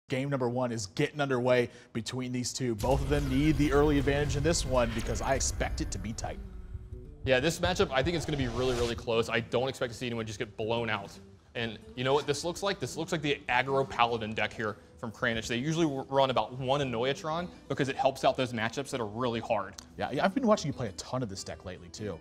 game number one is getting underway between these two. Both of them need the early advantage in this one because I expect it to be tight. Yeah, this matchup, I think it's going to be really, really close. I don't expect to see anyone just get blown out. And you know what this looks like? This looks like the aggro Paladin deck here from Kranich. They usually run about one Annoyatron because it helps out those matchups that are really hard. Yeah, I've been watching you play a ton of this deck lately, too.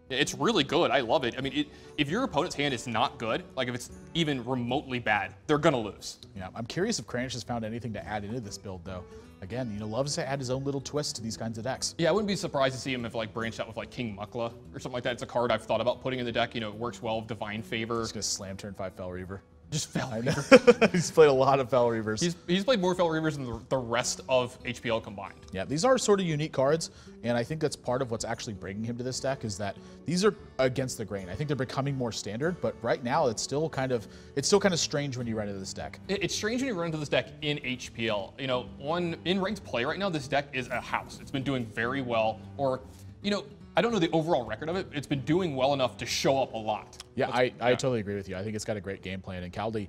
It's really good. I love it. I mean, if your opponent's hand is not good, like if it's even remotely bad, they're going to lose. Yeah, I'm curious if Kranich has found anything to add into this build, though. Again, loves to add his own little twist to these kinds of decks. Yeah, I wouldn't be surprised to see him if like branched out with like King Mukla or something like that. It's a card I've thought about putting in the deck. It works well with Divine Favor. He's going to slam turn 5 Fel Reaver. Just Fel Reaver. He's played a lot of Fel Reavers. He's played more Fel Reavers than the rest of HPL combined. Yeah, these are sort of unique cards, and I think that's part of what's actually bringing him to this deck is that these are against the grain. I think they're becoming more standard, but right now it's still kind of strange when you run into this deck. It's strange when you run into this deck in HPL. In ranked play right now, this deck is a house. It's been doing very well, or I don't know the overall record of it. It's been doing well enough to show up a lot. Yeah, I totally agree with you. I think it's got a great game plan. And Kaldi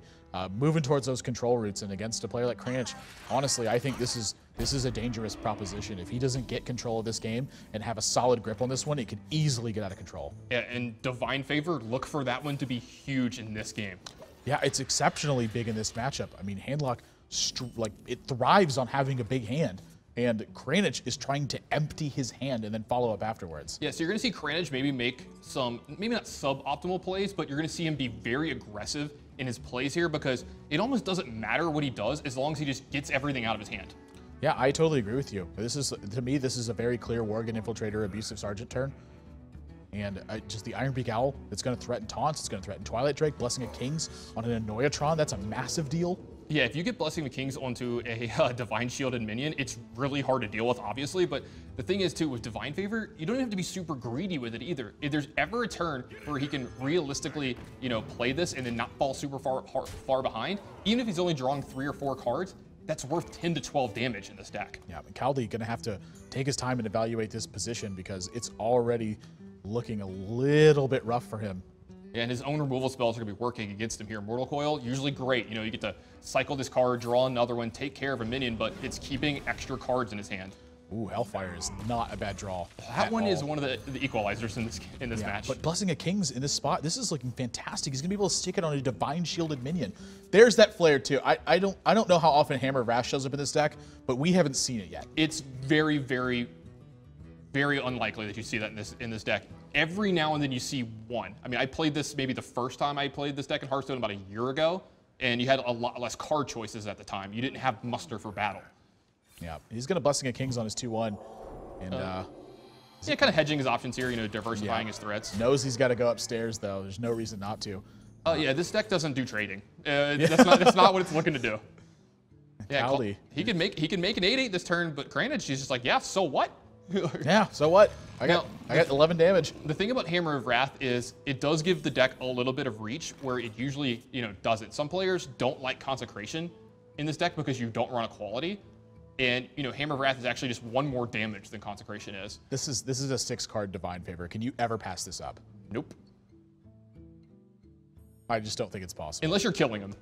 moving towards those control routes and against a player like Kranich, honestly, I think this is a dangerous proposition. If he doesn't get control of this game and have a solid grip on this one, it could easily get out of control. Yeah, and Divine Favor, look for that one to be huge in this game. Yeah, it's exceptionally big in this matchup. I mean, Handlock, it thrives on having a big hand. And Kranich is trying to empty his hand and then follow up afterwards. Yeah, so you're going to see Kranich maybe make some, maybe not suboptimal plays, but you're going to see him be very aggressive in his plays here because it almost doesn't matter what he does as long as he just gets everything out of his hand. Yeah, I totally agree with you. To me, this is a very clear Worgen Infiltrator Abusive Sergeant turn. And just the Ironbeak Owl, it's going to threaten Taunts, it's going to threaten Twilight Drake, Blessing of Kings on an Annoyatron. That's a massive deal. Yeah, if you get Blessing of Kings onto a Divine Shielded minion, it's really hard to deal with, obviously. But the thing is, too, with Divine Favor, you don't have to be super greedy with it either. If there's ever a turn where he can realistically, play this and then not fall super far behind, even if he's only drawing 3 or 4 cards, that's worth 10 to 12 damage in this deck. Yeah, and Kaldi going to have to take his time and evaluate this position because it's already looking a little bit rough for him. Yeah, and his own removal spells are going to be working against him here. Mortal Coil, usually great. You get to cycle this card, draw another one, take care of a minion, but it's keeping extra cards in his hand. Ooh, Hellfire is not a bad draw. That one is one of the equalizers in this match. But Blessing of Kings in this spot, this is looking fantastic. He's going to be able to stick it on a Divine Shielded minion. There's that flare, too. I don't know how often Hammer of Wrath shows up in this deck, but we haven't seen it yet. It's very, very, very unlikely that you see that in this deck. Every now and then you see one. I mean, I played this maybe the first time I played this deck in Hearthstone about a year ago, and you had a lot less card choices at the time. You didn't have muster for battle. Yeah, he's going to Blessing of Kings on his 2-1. And yeah, kind of hedging his options here, diversifying his threats. Knows he's got to go upstairs, though. There's no reason not to. Yeah, this deck doesn't do trading. That's not what it's looking to do. Yeah, Kaldi. He can make an 8/8 this turn, but Kranich, she's just like, yeah, so what? Yeah, so what? I got 11 damage. The thing about Hammer of Wrath is it does give the deck a little bit of reach where it usually, doesn't. Some players don't like Consecration in this deck because you don't run a quality. And, Hammer of Wrath is actually just 1 more damage than Consecration is. This is a 6-card Divine Favor. Can you ever pass this up? Nope. I just don't think it's possible. Unless you're killing him.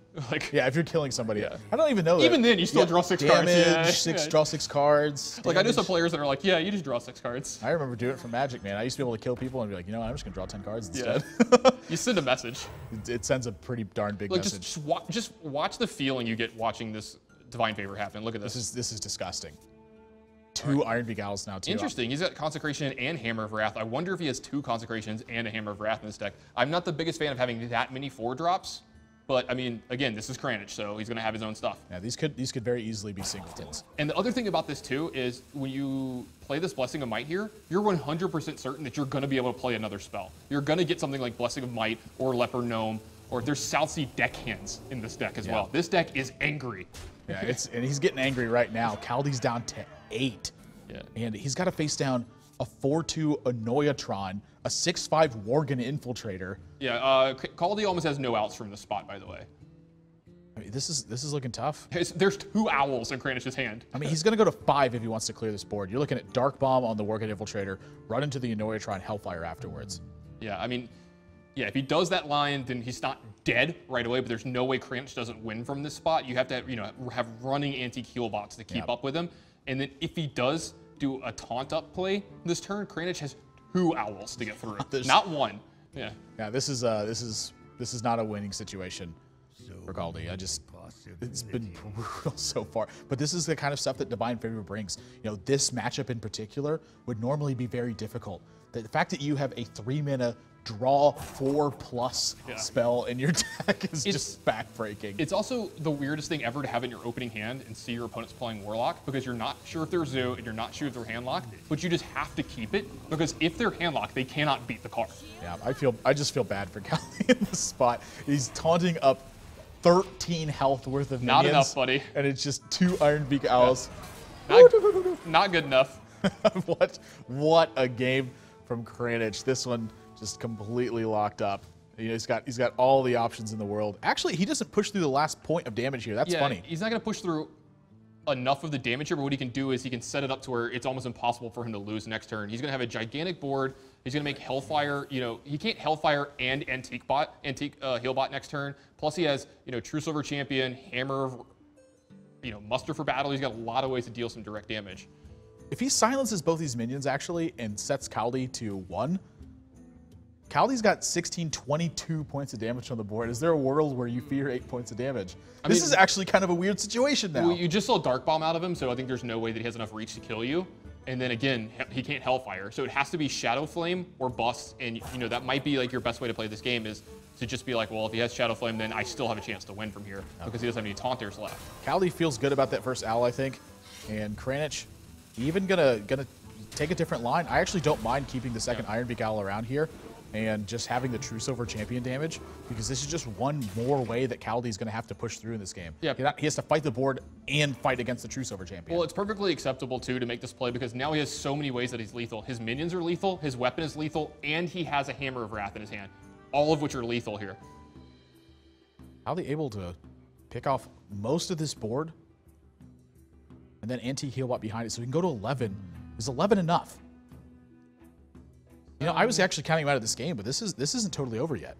Yeah, if you're killing somebody. Yeah. I don't even know that. Even then, you still draw 6 cards. Draw 6 cards. Like, I know some players that are like, yeah, you just draw 6 cards. I remember doing it for Magic, man. I used to be able to kill people and be like, I'm just going to draw 10 cards instead. Yeah. You send a message. It sends a pretty darn big message. Just watch the feeling you get watching this Divine Favor happen. Look at this. This is disgusting. 2 Ironbeak Owls now, too. Interesting. He's got Consecration and Hammer of Wrath. I wonder if he has 2 Consecrations and a Hammer of Wrath in this deck. I'm not the biggest fan of having that many 4-drops. But, I mean, again, this is Kranich, so he's going to have his own stuff. Yeah, these could very easily be singletons. And the other thing about this, too, is when you play this Blessing of Might here, you're 100% certain that you're going to be able to play another spell. You're going to get something like Blessing of Might or Leper Gnome, or there's Southsea Deckhands in this deck as well. This deck is angry. Yeah, and he's getting angry right now. Kaldi's down to 8. Yeah. And he's got to face down a 4-2 Annoyatron, a 6-5 Worgen Infiltrator. Yeah, Kaldi almost has no outs from this spot, by the way. I mean, this is looking tough. There's 2 owls in Kranich's hand. I mean, he's going to go to 5 if he wants to clear this board. You're looking at Dark Bomb on the Worgen Infiltrator, run into the Annoyatron Hellfire afterwards. Yeah, I mean, Yeah, if he does that line, then he's not dead right away, but there's no way Kranich doesn't win from this spot. You have to, have running anti-heal bots to keep up with him. And then if he does do a taunt up play this turn, Kranich has 2 owls to get through. Not 1. Yeah. Yeah, this is not a winning situation for Kaldi. It's been brutal so far. But this is the kind of stuff that Divine Favor brings. This matchup in particular would normally be very difficult. The fact that you have a 3-mana draw 4+ spell in your deck is just backbreaking. It's also the weirdest thing ever to have in your opening hand and see your opponent's playing Warlock, because you're not sure if they're Zoo and you're not sure if they're handlocked, but you just have to keep it, because if they're handlocked, they cannot beat the card. Yeah, I just feel bad for Kaldi in this spot. He's taunting up 13 health worth of minions. Not enough, buddy. And it's just 2 Iron Beak Owls. Not good enough. What a game from Kranich. This one just completely locked up. He's got all the options in the world. Actually, he doesn't push through the last point of damage here. That's funny. He's not going to push through enough of the damage here, but what he can do is he can set it up to where it's almost impossible for him to lose next turn. He's going to have a gigantic board. He's going to make Hellfire. He can't Hellfire and Antique Heal Bot next turn. Plus he has, True Silver Champion, Hammer of, Muster for Battle. He's got a lot of ways to deal some direct damage. If he silences both these minions, actually, and sets Kaldi to 1, Kaldi's got 22 points of damage on the board. Is there a world where you fear 8 points of damage? This is actually kind of a weird situation now. Well, you just saw Dark Bomb out of him, so I think there's no way that he has enough reach to kill you. And then again, he can't Hellfire. So it has to be Shadow Flame or Bust. And that might be like your best way to play this game, is to just be like, well, if he has Shadow Flame, then I still have a chance to win from here, because he doesn't have any Taunters left. Kaldi feels good about that first owl, I think. And Kranich even gonna take a different line. I actually don't mind keeping the second Iron Beak Owl around here and just having the True Silver Champion damage, because this is just one more way that Kaldi's going to have to push through in this game. Yeah. He has to fight the board and fight against the True Silver Champion. Well, it's perfectly acceptable, too, to make this play, because now he has so many ways that he's lethal. His minions are lethal, his weapon is lethal, and he has a Hammer of Wrath in his hand, all of which are lethal here. Kaldi able to pick off most of this board, and then anti-heal bot behind it, so he can go to 11. Is 11 enough? I was actually counting him out of this game, but this isn't totally over yet.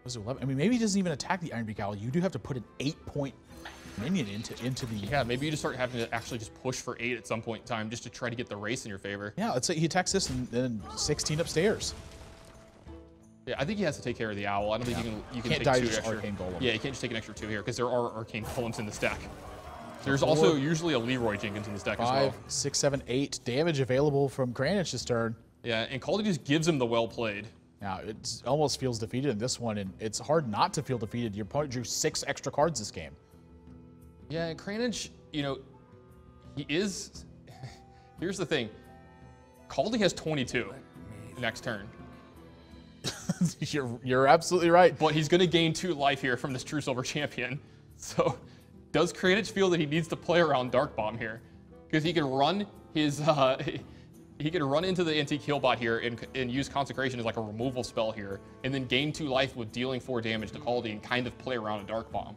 Was it 11? I mean, maybe he doesn't even attack the Iron Beak Owl. You do have to put an 8-point minion into the... Yeah, maybe you just start having to actually just push for 8 at some point in time, just to try to get the race in your favor. Yeah, let's say he attacks this and then 16 upstairs. Yeah, I think he has to take care of the owl. I don't think you can Can't take die 2 just extra. Arcane Golem. Yeah, you can't just take an extra 2 here, because there are Arcane Golems in this deck. There's also usually a Leroy Jenkins in this deck as well. 5, 6, 7, 8 damage available from Kranich this turn. Yeah, and Kaldi just gives him the well played. Now, it almost feels defeated in this one, and it's hard not to feel defeated. Your opponent drew 6 extra cards this game. Yeah, and Kranich, he is... Here's the thing. Kaldi has 22 next turn. You're absolutely right. But he's going to gain 2 life here from this True Silver Champion. So... Does Kranich feel that he needs to play around Dark Bomb here? Because he can run his, he can run into the Antique Heal Bot here and use Consecration as like a removal spell here, and then gain 2 life with dealing 4 damage to Kaldi and kind of play around a Dark Bomb.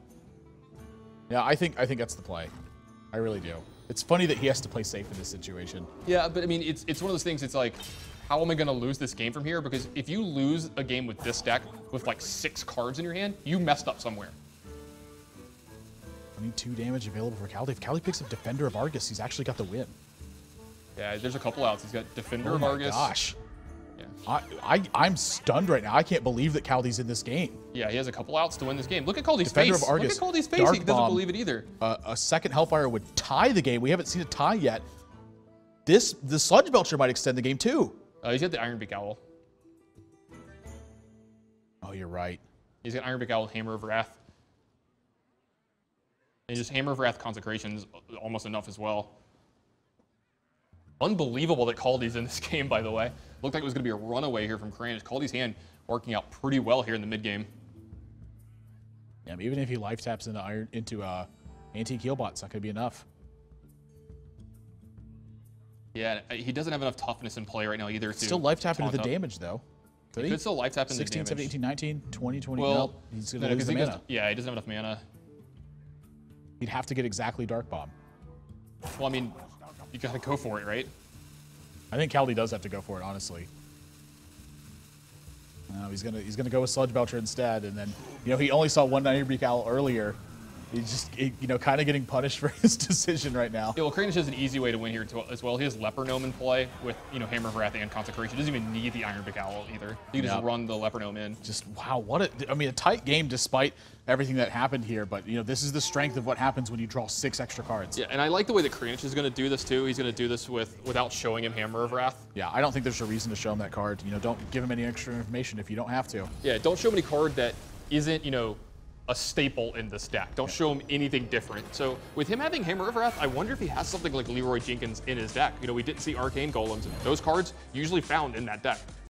Yeah, I think that's the play. I really do. It's funny that he has to play safe in this situation. Yeah, but I mean, it's one of those things. It's like, how am I going to lose this game from here? Because if you lose a game with this deck with like 6 cards in your hand, you messed up somewhere. 22 damage available for Kaldi. If Kaldi picks up Defender of Argus, he's actually got the win. Yeah, there's a couple outs. He's got Defender of Argus. Oh my gosh. Yeah. I'm stunned right now. I can't believe that Kaldi's in this game. Yeah, he has a couple outs to win this game. Look at Kaldi's Defender face. of Argus, Look at Kaldi's face. Dark He doesn't Bomb. believe it either. A second Hellfire would tie the game. We haven't seen a tie yet. The Sludge Belcher might extend the game too. He's got the Iron Beak Owl. Oh, you're right. He's got Iron Beak Owl, Hammer of Wrath. And just Hammer of Wrath Consecration is almost enough as well. Unbelievable that Kaldi's in this game, by the way. Looked like it was going to be a runaway here from Kranich. Kaldi's hand working out pretty well here in the mid-game. Yeah, even if he life taps into Antique Heal Bot, it's not going to be enough. Yeah, he doesn't have enough toughness in play right now either. Still life tap into the damage, though. He could still life tap into the 16, damage. 17, 18, 19, 20, 20. Well, nope. He's going to lose the mana. Yeah, he doesn't have enough mana. He'd have to get exactly Dark Bomb. Well, I mean, You gotta go for it, right? I think Kaldi does have to go for it, honestly. He's gonna go with Sludge Belcher instead, and then he only saw one Iron Beak Owl earlier. He's just kind of getting punished for his decision right now. Yeah, well, Kranich has an easy way to win here as well. He has Leper Gnome in play with Hammer of Wrath and Consecration. He doesn't even need the Iron Beak Owl either. He can just run the Leper Gnome in. Just wow, a tight game despite everything that happened here. But this is the strength of what happens when you draw 6 extra cards. Yeah, and I like the way that Kranich is going to do this too. He's going to do this without showing him Hammer of Wrath. Yeah, I don't think there's a reason to show him that card. Don't give him any extra information if you don't have to. Yeah, don't show him any card that isn't a staple in this deck. Don't show him anything different. So with him having Hammer of Wrath, I wonder if he has something like Leroy Jenkins in his deck. We didn't see Arcane Golems. Those cards usually found in that deck.